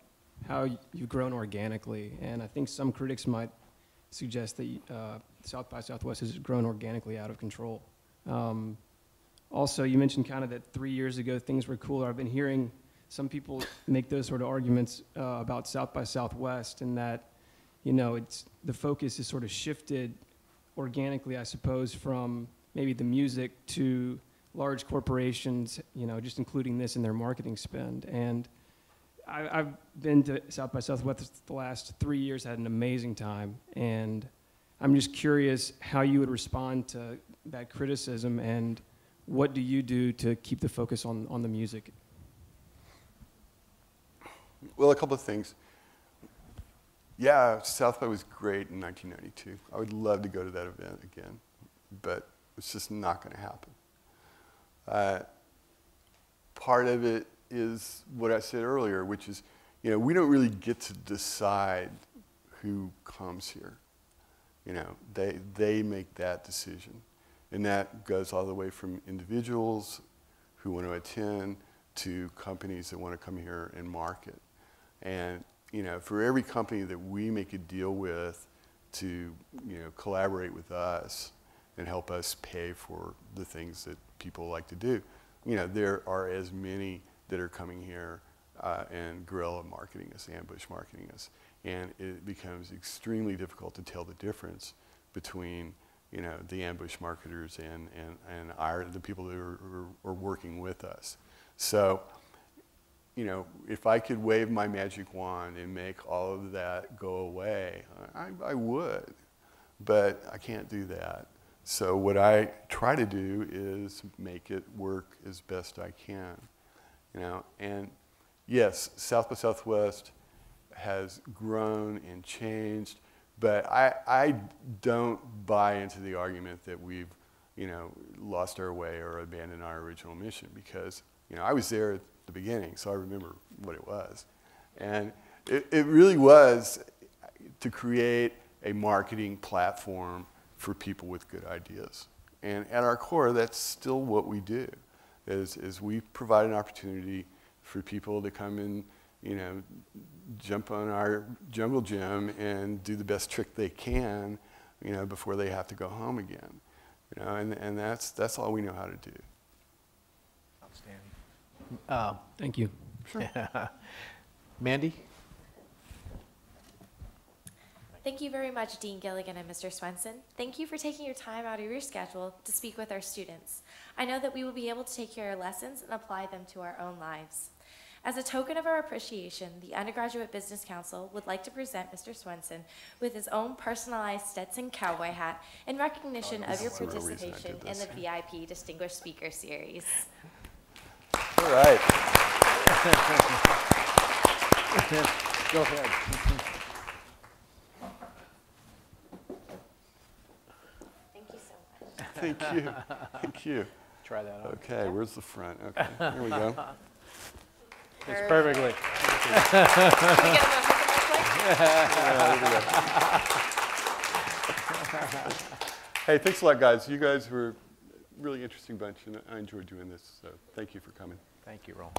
[SPEAKER 16] how you've grown organically, and I think some critics might suggest that South by Southwest has grown organically out of control. Also, you mentioned kind of that 3 years ago things were cooler. I've been hearing some people make those sort of arguments about South by Southwest, and that, you know, the focus is sort of shifted organically, I suppose, from maybe the music to large corporations, you know, just including this in their marketing spend. And I've been to South by Southwest the last 3 years, had an amazing time, and I'm just curious how you would respond to that criticism, and what do you do to keep the focus on the music?
[SPEAKER 3] Well, a couple of things. Yeah, South by was great in 1992. I would love to go to that event again, but it's just not going to happen. Part of it is what I said earlier, which is, you know, we don't really get to decide who comes here. You know, they make that decision. And that goes all the way from individuals who want to attend to companies that want to come here and market. And, you know, for every company that we make a deal with to, you know, collaborate with us and help us pay for the things that people like to do, you know, there are as many that are coming here and guerrilla marketing us, ambush marketing us. And it becomes extremely difficult to tell the difference between, you know, the ambush marketers and the people that are working with us. So, you know, if I could wave my magic wand and make all of that go away, I would, but I can't do that. So what I try to do is make it work as best I can, you know. And yes, South by Southwest has grown and changed, but I don't buy into the argument that we've, you know, lost our way or abandoned our original mission, because, you know, I was there at the beginning, so I remember what it was. And it really was to create a marketing platform for people with good ideas. And at our core, that's still what we do, is we provide an opportunity for people to come and, you know, jump on our jungle gym and do the best trick they can, you know, before they have to go home again. You know, and that's all we know how to do.
[SPEAKER 2] Outstanding.
[SPEAKER 16] Thank you.
[SPEAKER 3] Sure.
[SPEAKER 2] Mandy?
[SPEAKER 1] Thank you very much, Dean Gilligan and Mr. Swenson. Thank you for taking your time out of your schedule to speak with our students. I know that we will be able to take your lessons and apply them to our own lives. As a token of our appreciation, the Undergraduate Business Council would like to present Mr. Swenson with his own personalized Stetson cowboy hat in recognition of your participation in the VIP Distinguished Speaker Series.
[SPEAKER 3] All right.
[SPEAKER 2] Go ahead.
[SPEAKER 1] Thank you so much.
[SPEAKER 3] Thank you. Thank you.
[SPEAKER 2] Try that on.
[SPEAKER 3] Okay, where's the front? Okay, here we go.
[SPEAKER 2] Fits perfectly.
[SPEAKER 1] Can we get a motion real quick?
[SPEAKER 3] Hey, thanks a lot, guys. You guys were a really interesting bunch, and I enjoyed doing this, so thank you for coming.
[SPEAKER 2] Thank you, Roland.